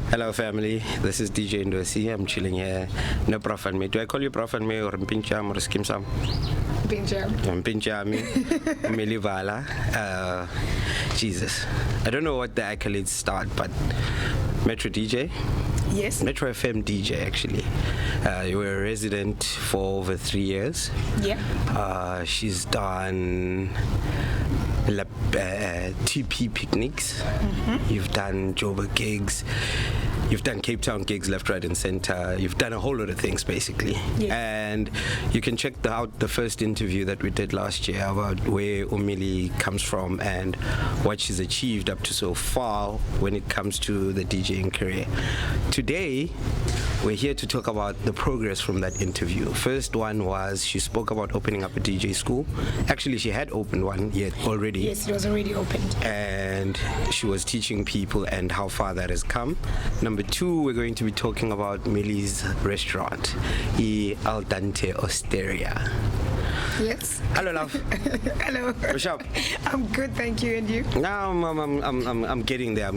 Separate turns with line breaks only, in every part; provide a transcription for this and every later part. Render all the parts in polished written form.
Hello family, this is DJ Ndo-C. I'm chilling here. No Prof and me. Do I call you Prof and me or Mpincham or Skim Sam?
Mpincham.
Mpinchami. Milli Bala. Jesus. I don't know what the accolades start, but Metro DJ?
Yes.
Metro FM DJ actually. You were a resident for over 3 years.
Yeah.
She's done TP picnics.
Mm-hmm.
You've done Joburg gigs. You've done Cape Town gigs left, right, and center. You've done a whole lot of things, basically.
Yes.
And you can check out the first interview that we did last year about where Milli comes from and what she's achieved up to so far when it comes to the DJing career. Today, we're here to talk about the progress from that interview. First one was she spoke about opening up a DJ school. Actually, she had opened one already.
Yes, it was already opened.
And she was teaching people and how far that has come. Number two, we're going to be talking about Milli's restaurant, Dante Osteria.
Yes.
Hello, love.
Hello.
What's up?
I'm good, thank you. And you?
No, I'm getting there.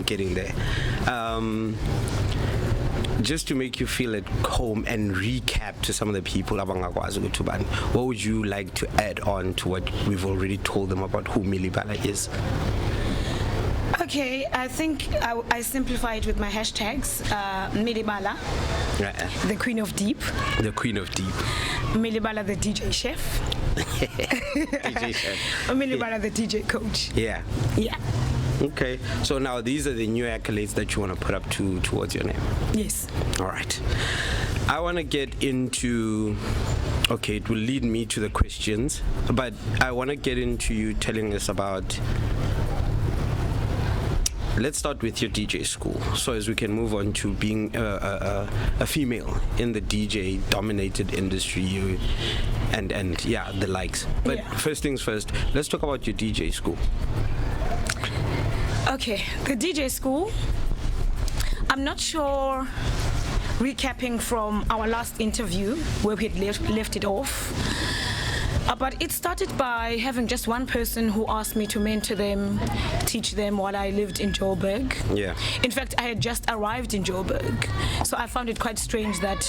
Just to make you feel at home and recap to some of the people, what would you like to add on to what we've already told them about who Milli Bala is?
Okay, I think I simplify it with my hashtags. Milli Bala, the Queen of Deep.
The Queen of Deep.
Milli Bala, the DJ Chef.
DJ Chef.
Milli Bala, the DJ Coach.
Yeah.
Yeah.
Okay, so now these are the new accolades that you want to put up towards your name.
Yes.
All right. I want to get into, okay, it will lead me to the questions, but I want to get into you telling us about, let's start with your DJ school, so as we can move on to being a female in the DJ dominated industry and yeah, the likes. But
yeah.
First things first, let's talk about your DJ school.
Okay, the DJ school, I'm not sure, recapping from our last interview where we had left it off, but it started by having just one person who asked me to mentor them, teach them while I lived in Joburg.
Yeah.
In fact, I had just arrived in Joburg, so I found it quite strange that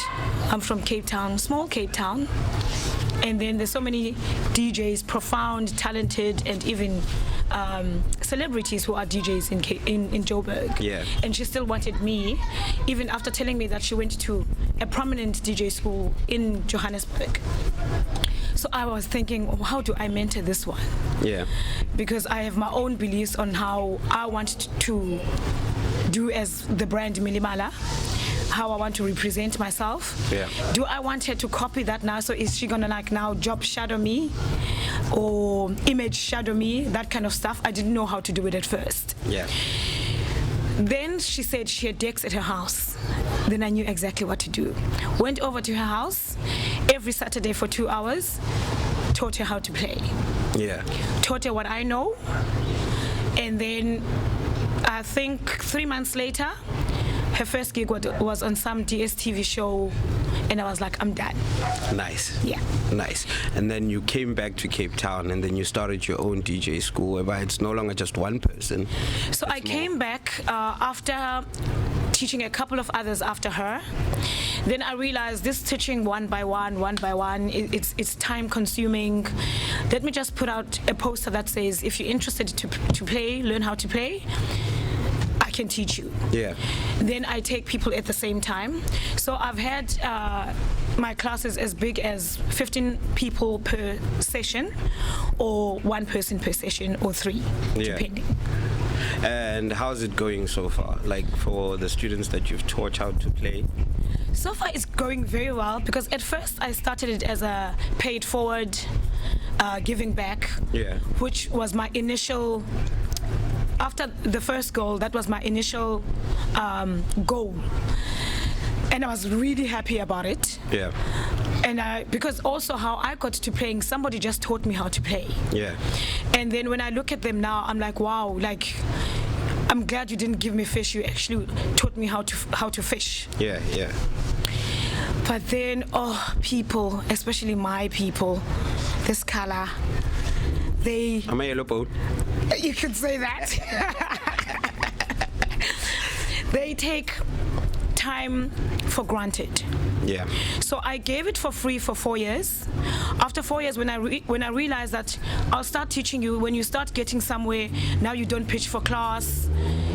I'm from Cape Town, small Cape Town, and then there's so many DJs, profound, talented, and even celebrities who are DJs in Joburg.
Yeah.
And she still wanted me, even after telling me that she went to a prominent DJ school in Johannesburg. So I was thinking, how do I mentor this one?
Yeah.
Because I have my own beliefs on how I want to do as the brand Milli Bala, how I want to represent myself.
Yeah.
Do I want her to copy that now? So is she gonna now job shadow me or image shadow me, that kind of stuff? I didn't know how to do it at first.
Yeah.
Then she said she had decks at her house. Then I knew exactly what to do. Went over to her house every Saturday for 2 hours, taught her how to play.
Yeah.
Taught her what I know. And then I think 3 months later, her first gig was on some DSTV show, and I was like, I'm done.
Nice.
Yeah.
Nice. And then you came back to Cape Town, and then you started your own DJ school, whereby it's no longer just one person.
So I came back after teaching a couple of others after her. Then I realized this teaching one by one, it's time consuming. Let me just put out a poster that says, if you're interested to play, learn how to play, I can teach you.
Yeah.
Then I take people at the same time. So I've had my classes as big as 15 people per session, or one person per session, or 3, depending.
And how's it going so far? Like for the students that you've taught how to play?
So far it's going very well, because at first I started it as a paid forward, giving back, which was my initial, after the first goal, that was my initial goal. And I was really happy about it.
Yeah.
And because also how I got to playing, somebody just taught me how to play.
Yeah.
And then when I look at them now, I'm like, wow, like, I'm glad you didn't give me fish. You actually taught me how to fish.
Yeah, yeah.
But then, people, especially my people, this color, they...
Am I yellow boat?
You could say that. they take time for granted.
Yeah.
So I gave it for free for 4 years. After 4 years, when I realized that I'll start teaching you, when you start getting somewhere, now you don't pitch for class,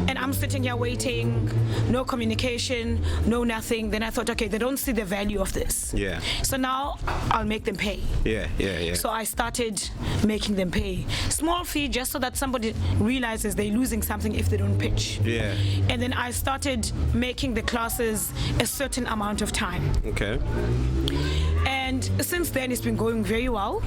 and I'm sitting here waiting, no communication, no nothing. Then I thought, okay, they don't see the value of this.
Yeah.
So now I'll make them pay.
Yeah.
So I started making them pay. Small fee just so that somebody realizes they're losing something if they don't pitch.
Yeah.
And then I started making the classes a certain amount of time.
Okay.
And since then, it's been going very well.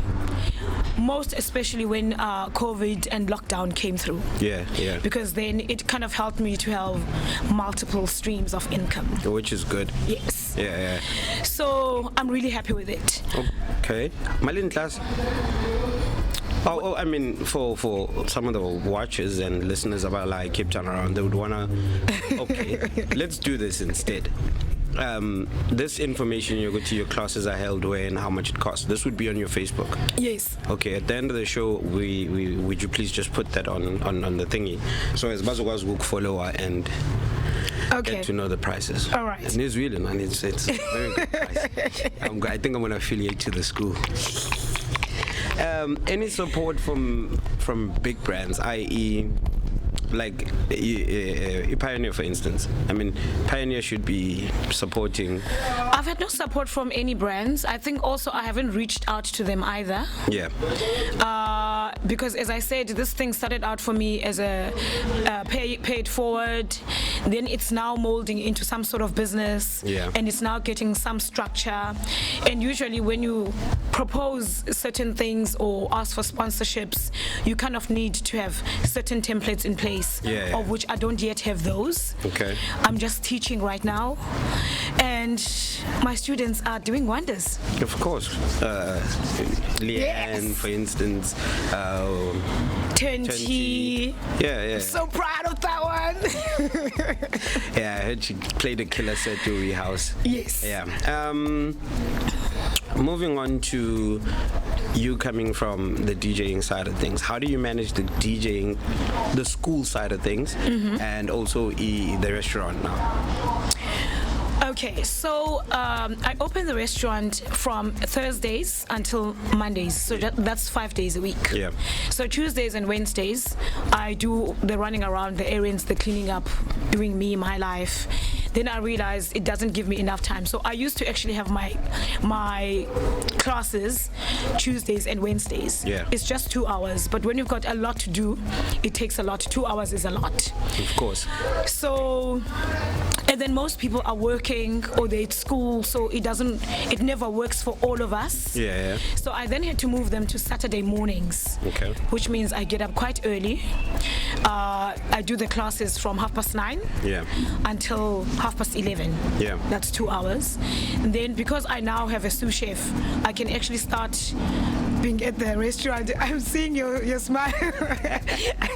Most especially when COVID and lockdown came through.
Yeah.
Because then it kind of helped me to have multiple streams of income.
Which is good.
Yes.
Yeah.
So I'm really happy with it.
Okay. Malin class. Oh, I mean, for some of the watchers and listeners about like Cape Town around, they would wanna. Okay, let's do this instead. This information, you go to your classes are held where and how much it costs. This would be on your Facebook.
Yes.
Okay. At the end of the show, we would you please just put that on the thingy, so as Bazogwa's book follower and.
Okay.
Get to know the prices.
All right.
And it's really, man, it's a very good price. I think I'm gonna affiliate to the school. Any support from big brands, i.e., like Pioneer, for instance? I mean, Pioneer should be supporting.
I've had no support from any brands. I think also I haven't reached out to them either.
Yeah.
Because as I said, this thing started out for me as a pay it forward. Then it's now molding into some sort of business.
Yeah.
And it's now getting some structure. And usually when you propose certain things or ask for sponsorships, you kind of need to have certain templates in place, of which I don't yet have those.
Okay.
I'm just teaching right now, and my students are doing wonders.
Of course. Leanne, for instance.
Turnti.
Yeah.
I'm so proud of that one.
Yeah, I heard she played a killer set to your house.
Yes.
Yeah. Moving on to you coming from the DJing side of things, how do you manage the DJing, the school side of things, and also the restaurant now?
Okay, so I open the restaurant from Thursdays until Mondays, so that's 5 days a week.
Yeah.
So Tuesdays and Wednesdays, I do the running around, the errands, the cleaning up, doing me, my life. Then I realized it doesn't give me enough time. So I used to actually have my classes Tuesdays and Wednesdays.
Yeah.
It's just 2 hours, but when you've got a lot to do, it takes a lot. 2 hours is a lot.
Of course.
So, and then most people are working or they're at school, so it never works for all of us.
Yeah.
So I then had to move them to Saturday mornings.
Okay.
Which means I get up quite early. I do the classes from 9:30 until 11:30.
Yeah.
That's 2 hours. And then because I now have a sous chef, I can actually start being at the restaurant. I'm seeing your smile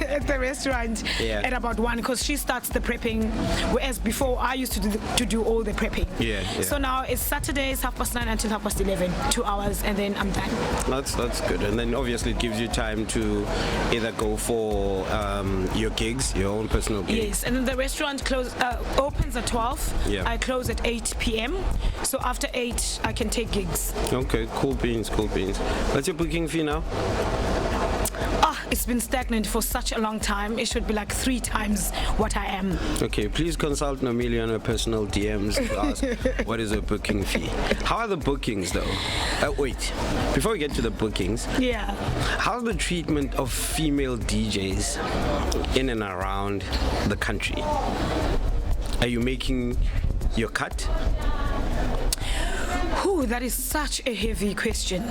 at the restaurant at about 1, because she starts the prepping, whereas before I used to do all the prepping.
Yeah.
So now it's Saturdays 9:30 until 11:30, 2 hours, and then I'm done.
That's good. And then obviously it gives you time to either go for your gigs, your own personal gigs.
Yes, and then the restaurant opens at 12.
Yeah.
I close at 8 p.m. So after 8, I can take gigs.
Okay, cool beans. What's your booking fee now?
It's been stagnant for such a long time. It should be like 3 times what I am.
Okay, please consult Nomili on her personal DMs to ask what is her booking fee. How are the bookings though? Wait, before we get to the bookings, how's the treatment of female DJs in and around the country? Are you making your cut?
That is such a heavy question.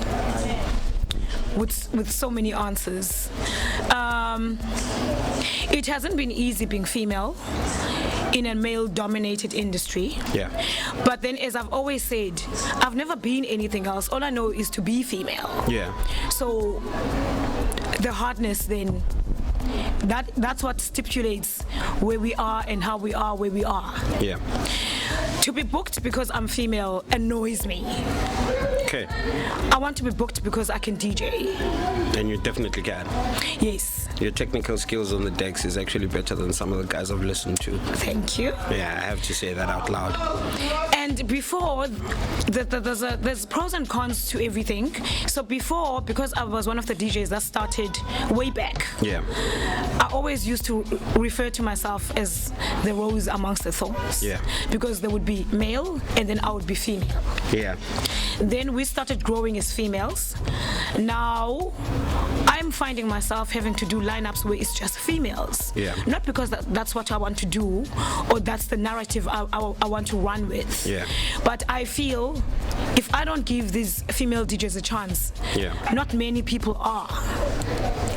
With so many answers. It hasn't been easy being female in a male-dominated industry.
Yeah.
But then, as I've always said, I've never been anything else. All I know is to be female.
Yeah.
So the hardness then, that's what stipulates where we are and how we are where we are.
Yeah.
To be booked because I'm female annoys me.
Okay.
I want to be booked because I can DJ.
And you definitely can.
Yes.
Your technical skills on the decks is actually better than some of the guys I've listened to.
Thank you.
Yeah, I have to say that out loud.
And before, there's pros and cons to everything. So before, because I was one of the DJs that started way back, I always used to refer to myself as the rose amongst the thorns. Because there would be male and then I would be female. Then we started growing as females. Now I'm finding myself having to do lineups where it's just females. Not because that's what I want to do or that's the narrative I want to run with. But I feel if I don't give these female DJs a chance, not many people are.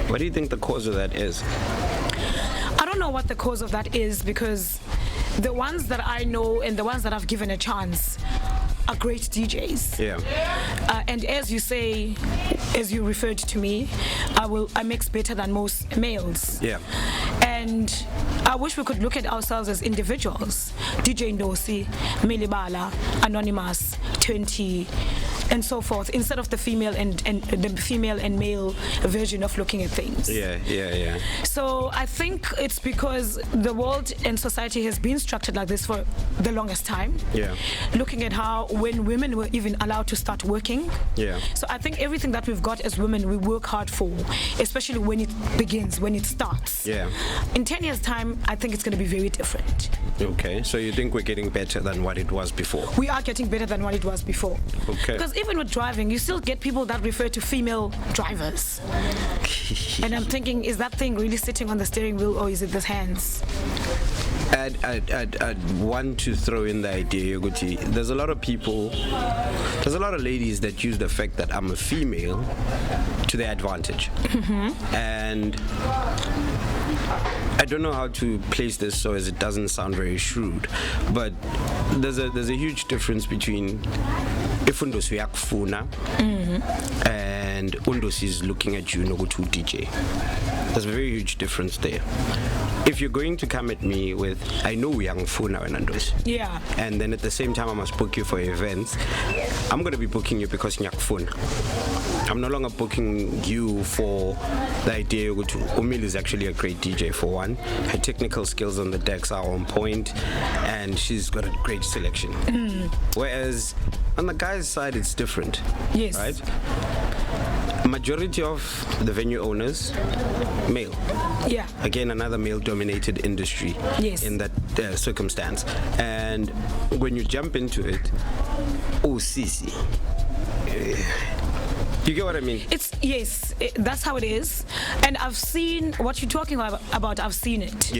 What do you think the cause of that is?
I don't know what the cause of that is, because the ones that I know and the ones that I've given a chance are great DJs. And as you say, as you referred to me, I mix better than most males. And I wish we could look at ourselves as individuals. DJ Ndo-C, Milli Bala, Anonymous, 20, and so forth, instead of the female and the female and male version of looking at things. So I think it's because the world and society has been structured like this for the longest time. Looking at how when women were even allowed to start working. So I think everything that we've got as women, we work hard for, especially when it begins, when it starts. In 10 years' time, I think it's going to be very different.
Okay, so you think we're getting better than what it was before?
We are getting better than what it was before. Because even with driving, you still get people that refer to female drivers. And I'm thinking, is that thing really sitting on the steering wheel or is it the hands?
I'd want to throw in the idea, Yoguti. There's a lot of ladies that use the fact that I'm a female to their advantage. And I don't know how to place this so as it doesn't sound very shrewd, but there's a huge difference between if Ndo-C yakufuna and Ndo-C is looking at you nokuthi DJ. There's a very huge difference there. If you're going to come at me with, I know uyangifuna wena Ndo-C, and then at the same time I must book you for events, I'm going to be booking you because ngiyakufuna. I'm no longer booking you for the idea that Umil is actually a great DJ for one. Her technical skills on the decks are on point, and she's got a great selection. Whereas on the guy's side, it's different. Right? Majority of the venue owners, male. Again, another male-dominated industry in that circumstance. And when you jump into it, Sisi. You get what I mean? That's how it is. And I've seen what you're talking about. I've seen it.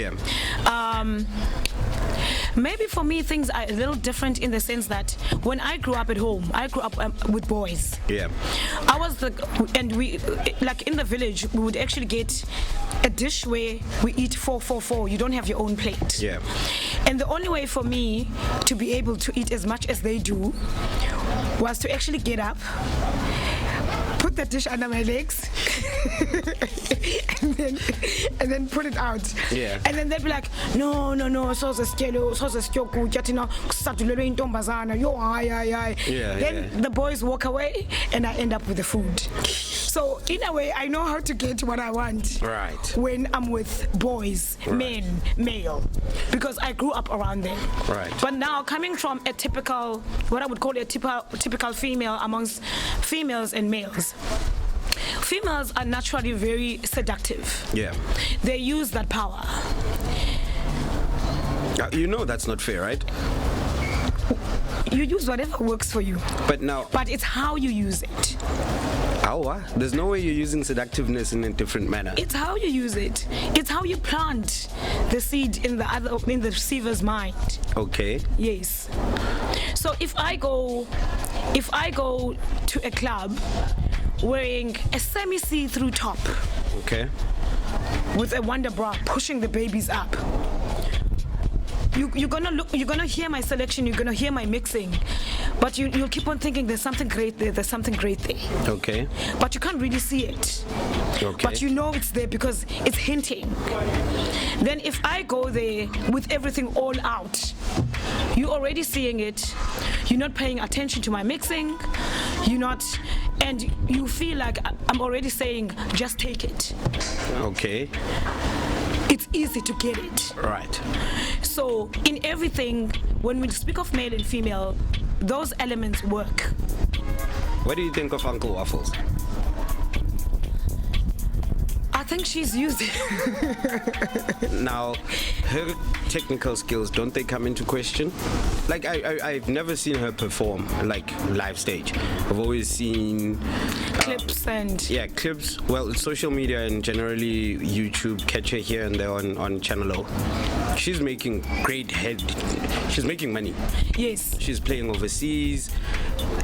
Maybe for me things are a little different in the sense that when I grew up at home, I grew up with boys. I was we like in the village, we would actually get a dish where we eat 4-4-4. You don't have your own plate. And the only way for me to be able to eat as much as they do was to actually get up, put the dish under my legs and then put it out. And then they'd be like, no, then the boys walk away and I end up with the food. So in a way, I know how to get what I want when I'm with boys, men, male, because I grew up around them. But now coming from a typical, what I would call a typical female amongst females and males, females are naturally very seductive. They use that power. You know that's not fair, right?
You use whatever works for you. But it's how you use it.
There's no way you're using seductiveness in a different manner.
It's how you use it. It's how you plant the seed in the receiver's mind. Yes. So if I go to a club wearing a semi-see-through top, with a wonder bra pushing the babies up, you're gonna hear my selection, you're gonna hear my mixing, but you'll keep on thinking there's something great there, but you can't really see it, but you know it's there because it's hinting. Then if I go there with everything all out, you're already seeing it, you're not paying attention to my mixing, you're not, and you feel like I'm already saying, just take it.
Okay.
It's easy to get it.
Right.
So in everything, when we speak of male and female, those elements work.
What do you think of Uncle Waffles?
I think she's using.
Now, her technical skills, don't they come into question? Like, I've never seen her perform, like, live stage. I've always seen...
clips and...
Yeah, clips. Well, social media and generally YouTube, catch her here and there on Channel O. She's making great head. She's making money.
Yes.
She's playing overseas.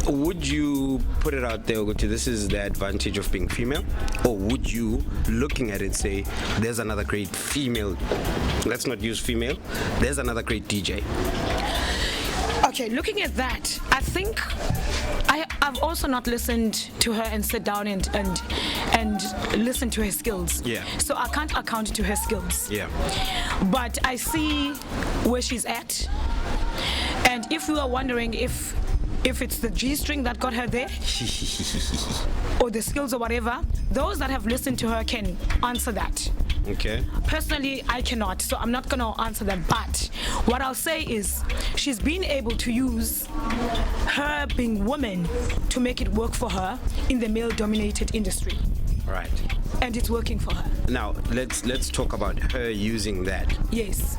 Would you put it out there, Oguti, this is the advantage of being female? Or would you, looking at it, say, there's another great female, let's not use female, there's another great DJ?
Okay, looking at that, I think I've also not listened to her and sit down and listen to her skills.
Yeah.
So I can't account to her skills.
Yeah.
But I see where she's at. And if you are wondering if it's the G-string that got her there, or the skills or whatever, those that have listened to her can answer that.
Okay.
Personally, I cannot, so I'm not going to answer them. But what I'll say is she's been able to use her being woman to make it work for her in the male-dominated industry.
Right.
And it's working for her.
Now, let's talk about her using that.
Yes.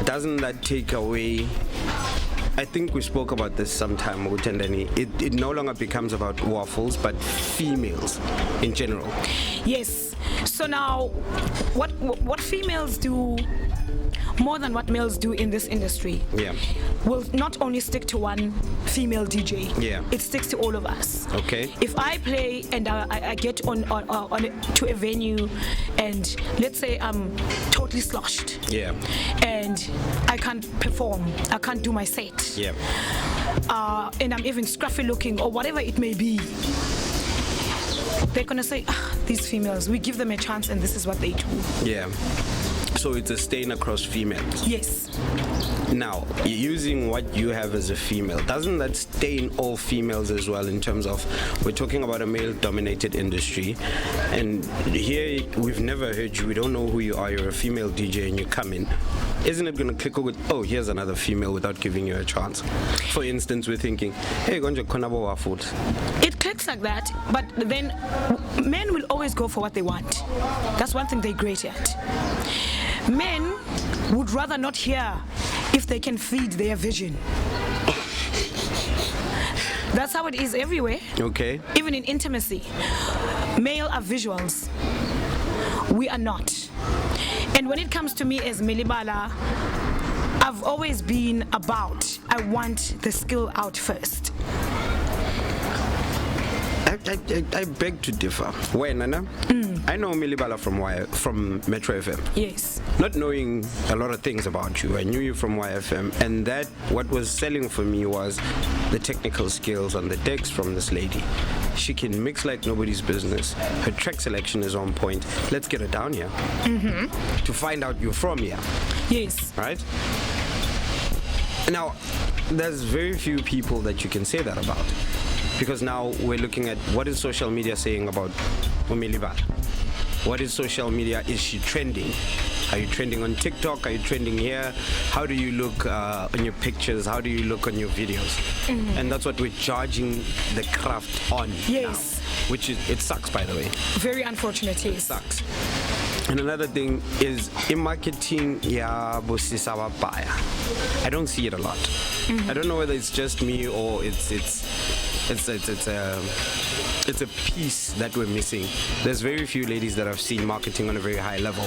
Doesn't that take away... I think we spoke about this sometime, Utendani. It no longer becomes about Waffles, but females in general.
Yes. So now, what females do more than what males do in this industry,
yeah,
will not only stick to one female DJ.
Yeah.
It sticks to all of us.
Okay.
If I play and I get on to a venue, and let's say I'm totally sloshed.
Yeah.
And I can't perform. I can't do my set.
Yeah.
And I'm even scruffy looking or whatever it may be. They're gonna say, these females, we give them a chance and this is what they do.
Yeah. So it's a stain across females.
Yes.
Now, using what you have as a female, doesn't that stain all females as well in terms of, we're talking about a male-dominated industry, and here we've never heard you, we don't know who you are, you're a female DJ and you come in. Isn't it going to click with, oh, here's another female without giving you a chance? For instance, we're thinking, hey, Gonja Konabo Wafut.
It clicks like that, but then men will always go for what they want. That's one thing they're great at. Men would rather not hear if they can feed their vision. That's how it is everywhere.
Okay.
Even in intimacy. Male are visuals. We are not. And when it comes to me as Milli Bala, I've always been about, I want the skill out first.
I beg to differ. Why, Nana? I know Milli Bala from Metro FM.
Yes.
Not knowing a lot of things about you, I knew you from YFM, and that what was selling for me was the technical skills on the decks from this lady. She can mix like nobody's business. Her track selection is on point. Let's get her down here to find out you're from here.
Yes.
Right? Now, there's very few people that you can say that about. Because now we're looking at what is social media saying about Milli Bala. What is social media? Is she trending? Are you trending on TikTok? Are you trending here? How do you look on your pictures? How do you look on your videos? And that's what we're judging the craft on
Yes.
now, which it sucks, by the way.
Very unfortunate, yes.
It sucks. And another thing is in marketing, I don't see it a lot. I don't know whether it's just me or it's a piece that we're missing. There's very few ladies that I've seen marketing on a very high level.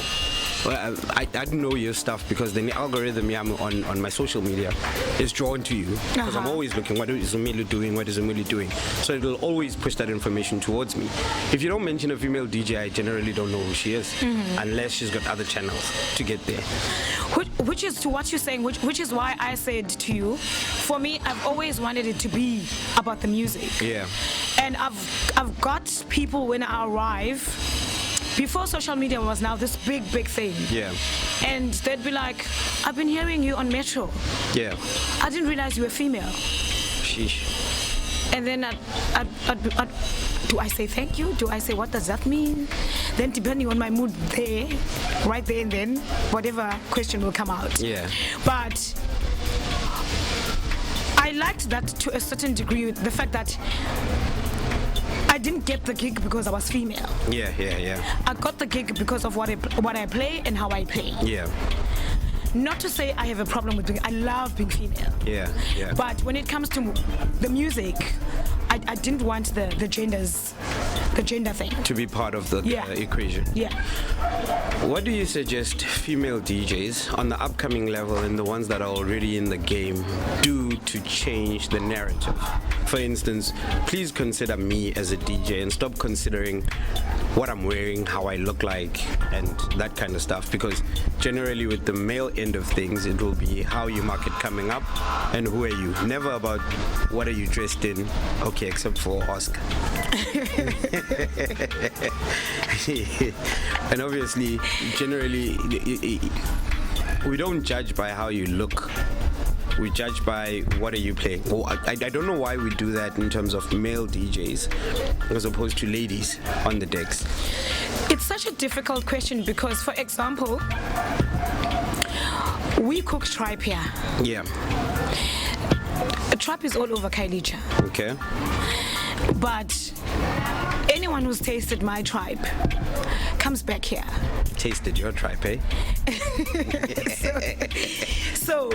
Well, I didn't know your stuff because the algorithm on my social media is drawn to you. Because I'm always looking, what is Umili doing? What is Umili doing? So it'll always push that information towards me. If you don't mention a female DJ, I generally don't know who she is, unless she's got other channels to get there.
Which is to what you're saying, which is why I said to you, for me, I've always wanted it to be about the music.
Yeah.
And I've got people when I arrive, before social media was now this big thing.
Yeah.
And they'd be like, I've been hearing you on Metro.
Yeah.
I didn't realize you were female.
Sheesh.
And then I'd do I say thank you? Do I say what does that mean? Then depending on my mood there, right there and then, whatever question will come out.
Yeah.
But I liked that to a certain degree, the fact that I didn't get the gig because I was female.
Yeah.
I got the gig because of what I play and how I play.
Yeah.
Not to say I have a problem with I love being female.
Yeah.
But when it comes to the music, I didn't want the gender thing
To be part of the equation.
Yeah.
What do you suggest female DJs on the upcoming level and the ones that are already in the game do to change the narrative? For instance, please consider me as a DJ and stop considering what I'm wearing, how I look like, and that kind of stuff. Because generally with the male end of things, it will be how you market coming up and who are you. Never about what are you dressed in. Okay, except for Oscar. And obviously, generally, we don't judge by how you look. We judge by what are you playing. Well, I don't know why we do that in terms of male DJs as opposed to ladies on the decks.
It's such a difficult question because, for example, we cook tripe here.
Yeah.
Tripe is all over Kailicha.
Okay.
But anyone who's tasted my tripe comes back here.
Tasted your tripe, eh?
So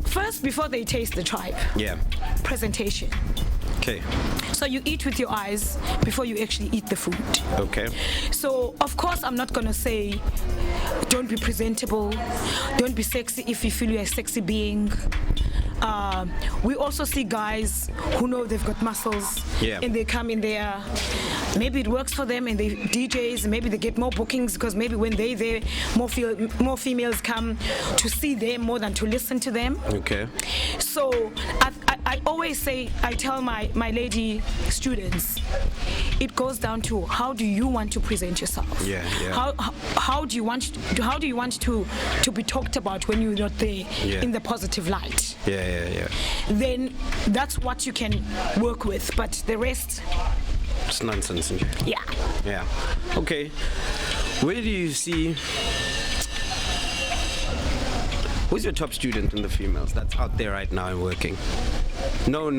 first, before they taste the tripe, presentation.
Okay.
So you eat with your eyes before you actually eat the food.
Okay.
So of course I'm not gonna say don't be presentable, don't be sexy if you feel you're a sexy being. We also see guys who know they've got muscles and they come in there. Maybe it works for them and they DJs, maybe they get more bookings because maybe when they're there, more females come to see them more than to listen to them.
Okay.
So I always say, I tell my lady students, it goes down to how do you want to present yourself? How do you want to be talked about when you're not there in the positive light? Then that's what you can work with, but the rest,
it's nonsense.
Yeah.
Okay. Where do you see? Who's your top student in the females that's out there right now and working? No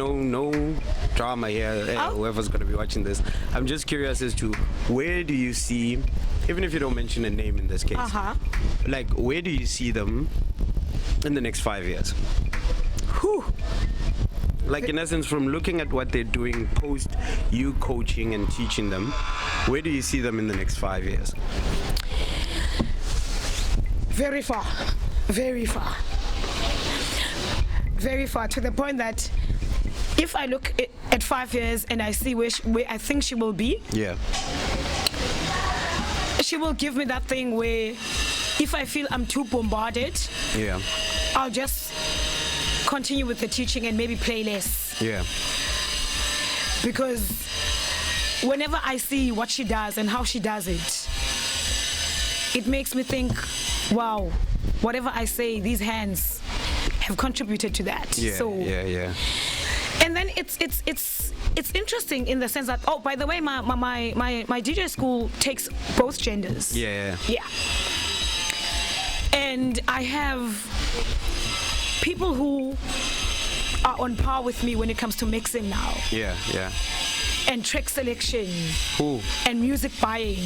drama here. Whoever's going to be watching this, I'm just curious as to where do you see, even if you don't mention a name in this case, like where do you see them in the next 5 years? Like in essence, from looking at what they're doing post you coaching and teaching them, where do you see them in the next 5 years?
Very far. Very far. Very far, to the point that if I look at 5 years and I see where I think she will be, she will give me that thing where if I feel I'm too bombarded, I'll just continue with the teaching and maybe play less. Because whenever I see what she does and how she does it, it makes me think, wow, whatever I say, these hands have contributed to that. And then it's interesting in the sense that, oh, by the way, my DJ school takes both genders. And I have people who are on par with me when it comes to mixing now. And track selection. And music buying.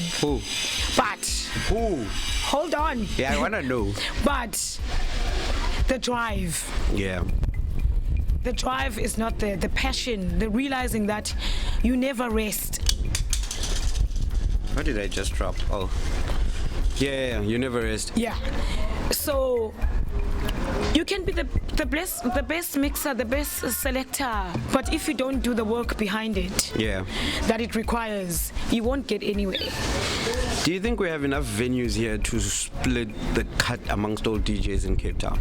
But hold on.
I wanna know.
But the drive. The drive is not there. The passion, the realizing that you never rest.
What did I just drop? Oh. You never rest.
So you can be the best mixer, the best selector, but if you don't do the work behind it that it requires, you won't get anywhere.
Do you think we have enough venues here to split the cut amongst all DJs in Cape Town?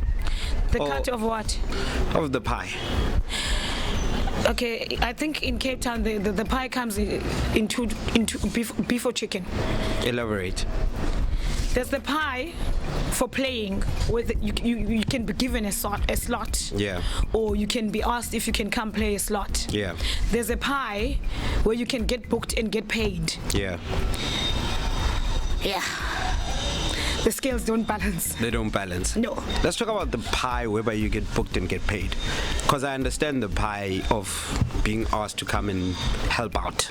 The cut of what?
Of the pie.
Okay, I think in Cape Town the pie comes into beef or chicken.
Elaborate.
There's the pie for playing with you can be given a slot.
Yeah.
Or you can be asked if you can come play a slot.
Yeah.
There's a pie where you can get booked and get paid.
Yeah.
Yeah. The scales don't balance.
They don't balance.
No.
Let's talk about the pie whereby you get booked and get paid. Because I understand the pie of being asked to come and help out.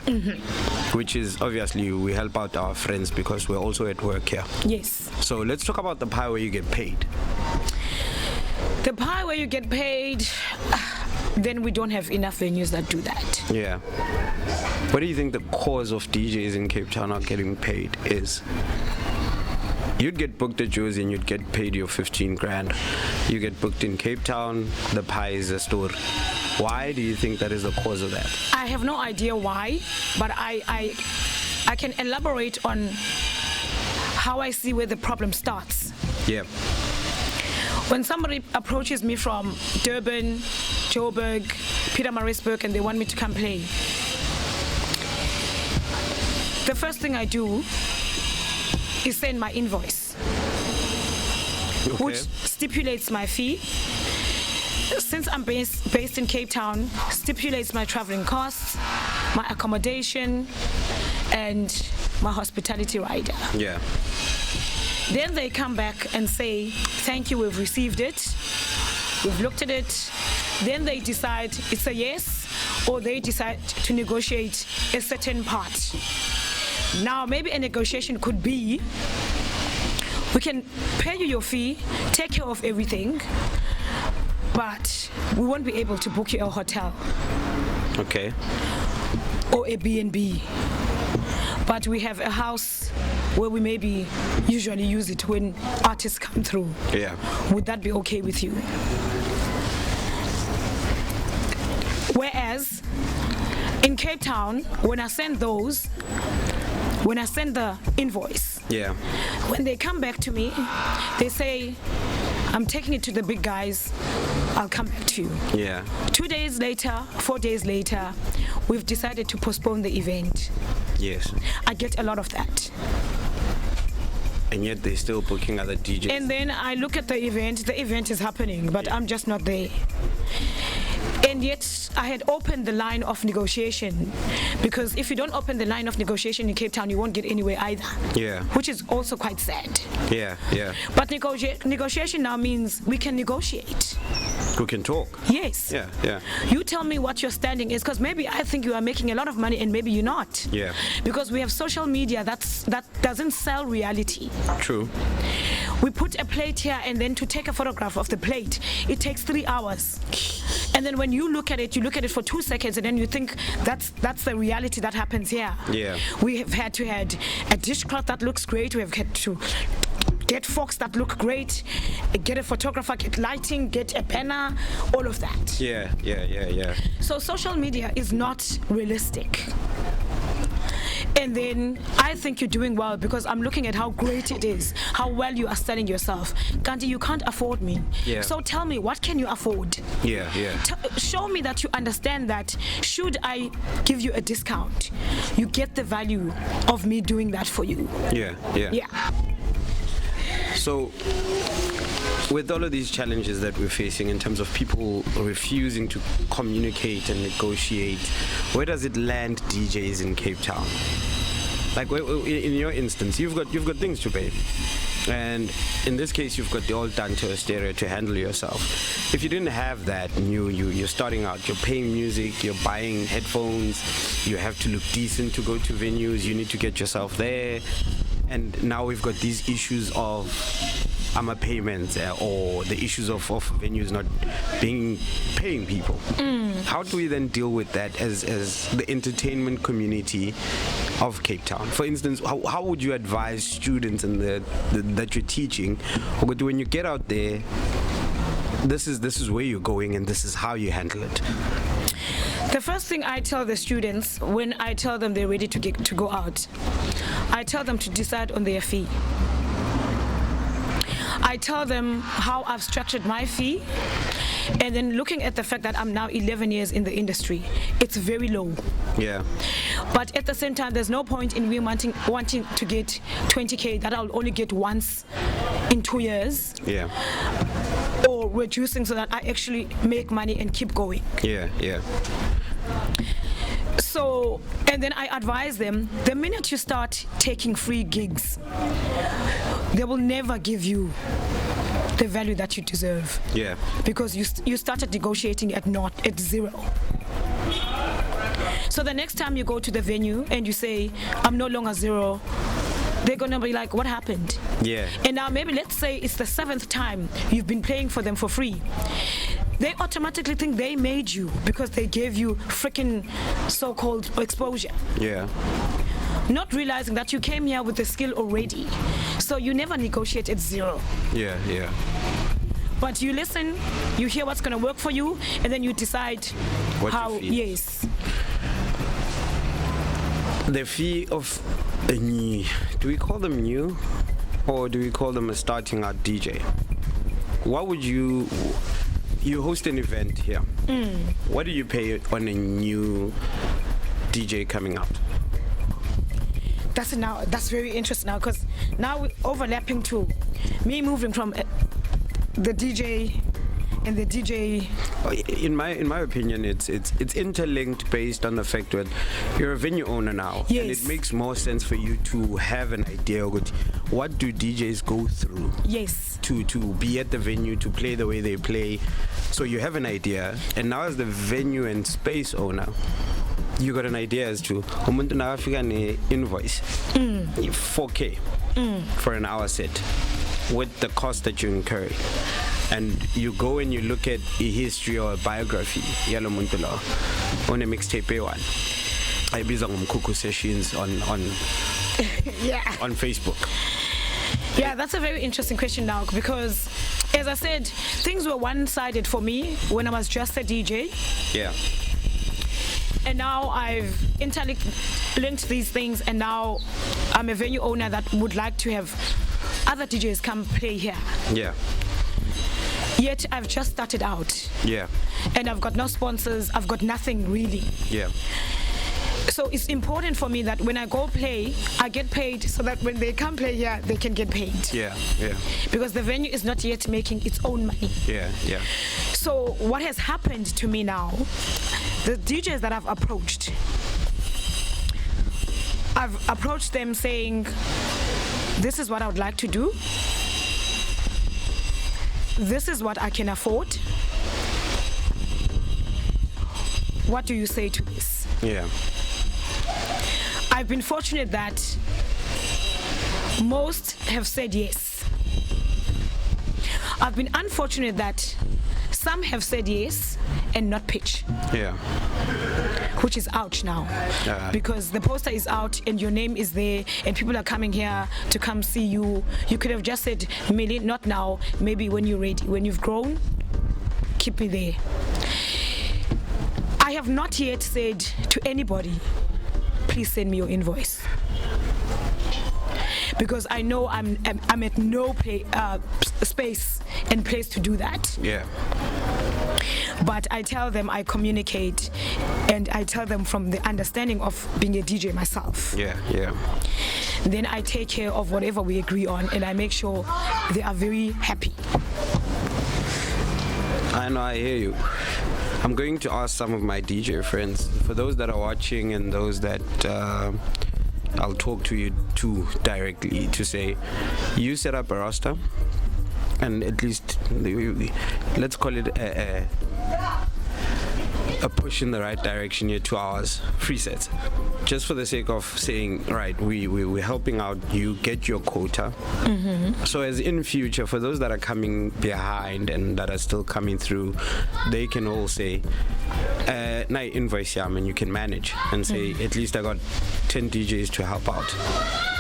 Which is obviously we help out our friends because we're also at work here.
Yes.
So let's talk about the pie where you get paid.
The pie where you get paid, then we don't have enough venues that do that.
Yeah. What do you think the cause of DJs in Cape Town not getting paid is? You'd get booked at Josie and you'd get paid your 15 grand. You get booked in Cape Town, the pie is a store. Why do you think that is the cause of that?
I have no idea why, but I can elaborate on how I see where the problem starts.
Yeah.
When somebody approaches me from Durban, Joburg, Pietermaritzburg, and they want me to come play, the first thing I do is send my invoice, which stipulates my fee. Since I'm based in Cape Town, stipulates my traveling costs, my accommodation, and my hospitality rider.
Yeah.
Then they come back and say, thank you, we've received it, we've looked at it. Then they decide it's a yes, or they decide to negotiate a certain part. Now, maybe a negotiation could be, we can pay you your fee, take care of everything, but we won't be able to book you a hotel.
Okay.
Or a B&B. But we have a house where we maybe usually use it when artists come through.
Yeah.
Would that be okay with you? Whereas in Cape Town, when I send the invoice,
Yeah.
when they come back to me, they say, I'm taking it to the big guys, I'll come back to you.
Yeah.
2 days later, 4 days later, we've decided to postpone the event.
Yes.
I get a lot of that.
And yet they're still booking other DJs.
And then I look at the event is happening, but I'm just not there. And yet I had opened the line of negotiation, because if you don't open the line of negotiation in Cape Town, you won't get anywhere either.
Yeah.
Which is also quite sad.
Yeah, yeah.
But negotiation now means we can negotiate.
We can talk.
Yes.
Yeah, yeah.
You tell me what your standing is, because maybe I think you are making a lot of money and maybe you're not.
Yeah.
Because we have social media that doesn't sell reality.
True.
We put a plate here, and then to take a photograph of the plate, it takes 3 hours. And then when you look at it for 2 seconds, and then you think that's the reality that happens here.
Yeah.
We have had to had a dishcloth that looks great. We have had to get forks that look great, get a photographer, get lighting, get a banner, all of that.
Yeah, yeah, yeah, yeah.
So social media is not realistic. And then I think you're doing well because I'm looking at how great it is, how well you are selling yourself. Gandhi, you can't afford me.
Yeah.
So tell me, what can you afford?
Yeah, yeah.
Show me that you understand that should I give you a discount, you get the value of me doing that for you.
Yeah, yeah.
Yeah.
So, with all of these challenges that we're facing in terms of people refusing to communicate and negotiate, where does it land DJs in Cape Town? Like in your instance, you've got things to pay, and in this case, you've got the old Dante Osteria to handle yourself. If you didn't have that, you're starting out, you're paying music, you're buying headphones, you have to look decent to go to venues, you need to get yourself there, and now we've got these issues of payments or the issues of venues not paying people. How do we then deal with that as the entertainment community of Cape Town? For instance, how would you advise students that you're teaching, when you get out there, this is where you're going and this is how you handle it?
The first thing I tell the students when I tell them they're ready to go out, I tell them to decide on their fee. I tell them how I've structured my fee, And then looking at the fact that I'm now 11 years in the industry, it's very low.
Yeah.
But at the same time, there's no point in me wanting to get 20K that I'll only get once in 2 years.
Yeah.
Or reducing so that I actually make money and keep going.
Yeah, yeah.
So, and then I advise them, the minute you start taking free gigs, they will never give you the value that you deserve.
Yeah.
Because you started negotiating at zero. So the next time you go to the venue and you say, I'm no longer zero, they're gonna be like, what happened?
Yeah.
And now maybe let's say it's the 7th time you've been playing for them for free. They automatically think they made you because they gave you freaking so-called exposure.
Yeah.
Not realizing that you came here with the skill already. So you never negotiate at zero.
Yeah, yeah.
But you listen, you hear what's gonna work for you, and then you decide
What
how,
you feel.
yes.
The fee of a new, do we call them new or do we call them a starting out DJ? What would you host an event here. What do you pay on a new DJ coming out?
That's very interesting now, because now we're overlapping to me moving from the DJ and the DJ.
In my opinion, it's interlinked based on the fact that you're a venue owner now,
Yes.
and it makes more sense for you to have an idea of what do DJs go through.
Yes.
To be at the venue, to play the way they play, so you have an idea. And now as the venue and space owner, you got an idea as to umuntu nakafika ne invoice 4K for an hour set with the cost that you incur. And you go and you look at a history or a biography yalo muntu lo on a mixtape one. I biza ngumkhukhu sessions on
Yeah.
on Facebook.
Yeah, that's a very interesting question now, because as I said, things were one-sided for me when I was just a DJ.
Yeah.
And now I've interlinked these things, and now I'm a venue owner that would like to have other DJs come play here.
Yeah.
Yet I've just started out.
Yeah.
And I've got no sponsors, I've got nothing really.
Yeah.
So it's important for me that when I go play, I get paid, so that when they come play here, they can get paid.
Yeah. Yeah.
Because the venue is not yet making its own money.
Yeah. Yeah.
So what has happened to me now, the DJs that I've approached them saying, this is what I would like to do. This is what I can afford. What do you say to this?
Yeah.
I've been fortunate that most have said yes. I've been unfortunate that some have said yes and not pitch.
Yeah.
Which is ouch now. Because the poster is out and your name is there and people are coming here to come see you. You could have just said, Milli, not now, maybe when you're ready. When you've grown, keep me there. I have not yet said to anybody, please send me your invoice. Because I know I'm at no space and place to do that.
Yeah.
But I tell them, I communicate, and I tell them from the understanding of being a DJ myself.
Yeah. Yeah.
Then I take care of whatever we agree on, and I make sure they are very happy.
I know, I hear you. I'm going to ask some of my DJ friends, for those that are watching and those that I'll talk to you too directly, to say, you set up a roster, and at least let's call it a push in the right direction here, 2 hours free sets, just for the sake of saying, right, we're helping out you get your quota. So as in future, for those that are coming behind and that are still coming through, they can all say, na invoice yam, and you can manage and say, at least I got 10 DJs to help out.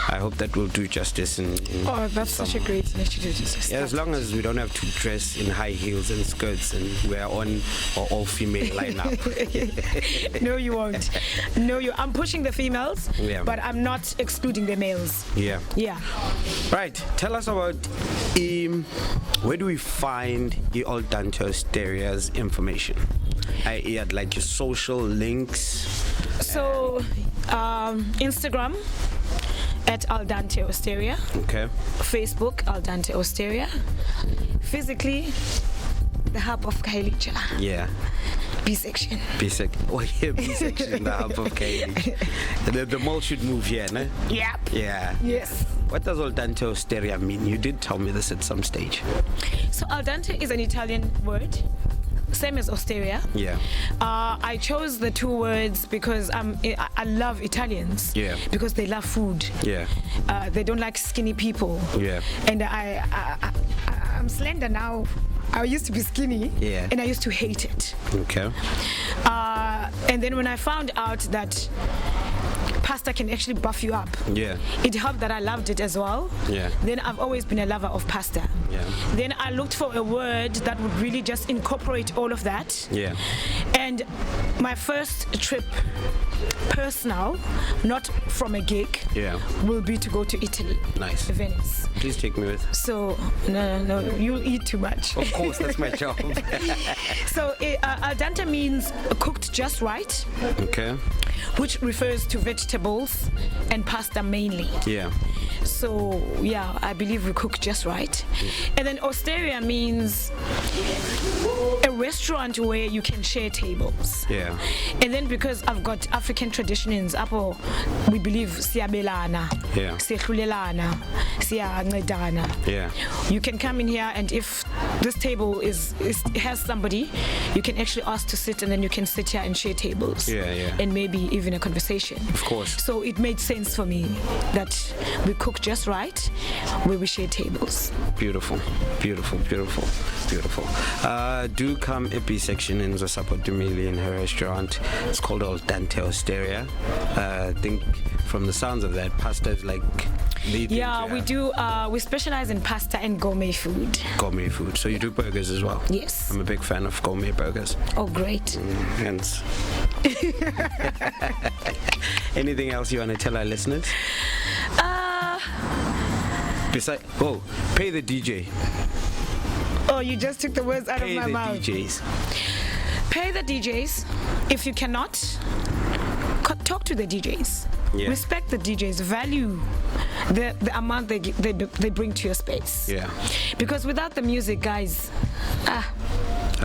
I hope that will do justice in
Oh, that's such a great initiative.
yeah, as long as we don't have to dress in high heels and skirts and we're on our all-female lineup.
No, you won't. No, I'm pushing the females, but I'm not excluding the males.
Yeah.
Yeah.
Right. Tell us about where do we find the old Dante Osteria's information? I had like your social links.
So, Instagram at Dante Osteria.
Okay.
Facebook Dante Osteria. Physically, the hub of Kailicha.
Yeah.
B-section.
Oh yeah, B-section, the hub of Kailicha. The mall should move here, no?
Yep.
Yeah.
Yes.
What does Al Dante Osteria mean? You did tell me this at some stage.
So Al Dante is an Italian word, same as Osteria.
Yeah.
I chose the two words because I love Italians.
Yeah.
Because they love food.
Yeah.
They don't like skinny people.
Yeah.
And I'm slender now. I used to be skinny.
Yeah.
And I used to hate it.
Okay.
And then when I found out that pasta can actually buff you up, it helped that I loved it as well.
Yeah.
Then I've always been a lover of pasta.
Yeah.
Then I looked for a word that would really just incorporate all of that.
Yeah.
And my first trip, personal, not from a gig, will be to go to Italy.
Nice.
Venice.
Please take me with.
So, no, you eat too much.
Of course, that's my job.
So, al dente means cooked just right.
Okay.
Which refers to vegetables and pasta mainly.
Yeah.
So, yeah, I believe we cook just right. And then Osteria means a restaurant where you can share tables.
Yeah.
And then because I've got African traditions, we believe siyabelana, siyahlulelana, siyancedana.
Yeah.
You can come in here, and if this table has somebody, you can actually ask to sit, and then you can sit here and share tables.
Yeah.
And maybe even a conversation.
Of course.
So it made sense for me that we cook just right, where we share tables.
Beautiful. Do come epi section in the support to Milli in her restaurant. It's called Al Dante Osteria. I think from the sounds of that, pasta is like the thing.
We do. We specialize in pasta and gourmet food.
Gourmet food. So you do burgers as well?
Yes.
I'm a big fan of gourmet burgers.
Oh, great.
Hence. Anything else you want to tell our listeners? Pay the DJ.
Oh, you just took the words out of my mouth.
Pay the DJs.
Pay the DJs. If you cannot, talk to the DJs.
Yeah.
Respect the DJs. Value the amount they bring to your space.
Yeah.
Because without the music, guys,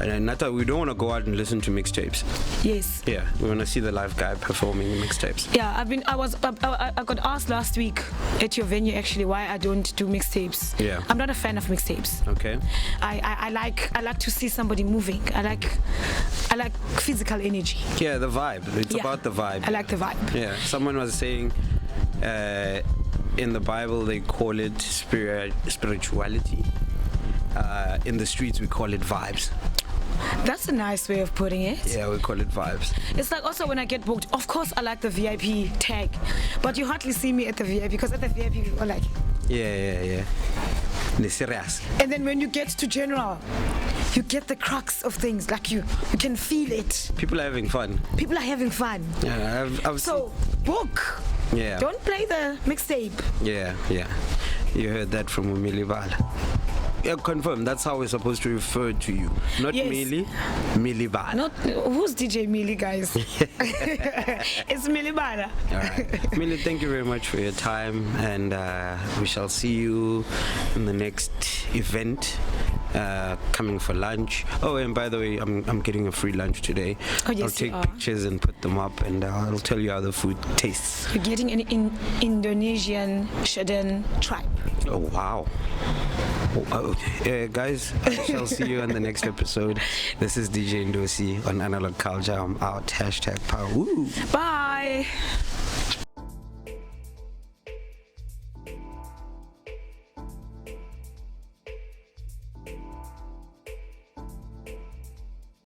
Nata, we don't want to go out and listen to mixtapes.
Yes.
Yeah, we want to see the live guy performing the mixtapes.
Yeah, I got asked last week at your venue actually why I don't do mixtapes.
Yeah.
I'm not a fan of mixtapes.
Okay.
I like to see somebody moving. I like physical energy.
Yeah, the vibe. It's about the vibe.
I like the vibe.
Yeah. Someone was saying in the Bible they call it spirituality. In the streets we call it vibes.
That's a nice way of putting it.
Yeah, we call it vibes.
It's like also when I get booked, of course I like the VIP tag, but you hardly see me at the VIP because at the VIP people are like,
yeah. Serious.
And then when you get to general, you get the crux of things. Like you can feel it.
People are having fun.
Yeah, so book.
Yeah.
Don't play the mixtape.
Yeah. You heard that from Milli Bala. Yeah, confirm. That's how we're supposed to refer to you. Not Milli, Milli Bala.
Not who's DJ Milli, guys? It's Milli Bala.
All right, Milli, thank you very much for your time, and we shall see you in the next event. Coming for lunch. Oh, and by the way, I'm getting a free lunch today.
Oh, yes,
I'll take pictures and put them up, and I'll tell you how the food tastes.
You're getting an Indonesian Shaden tribe.
Oh, wow. Guys, I shall see you on the next episode. This is DJ Ndo-C on Analogue Culture. I'm out. #power. Woo.
Bye.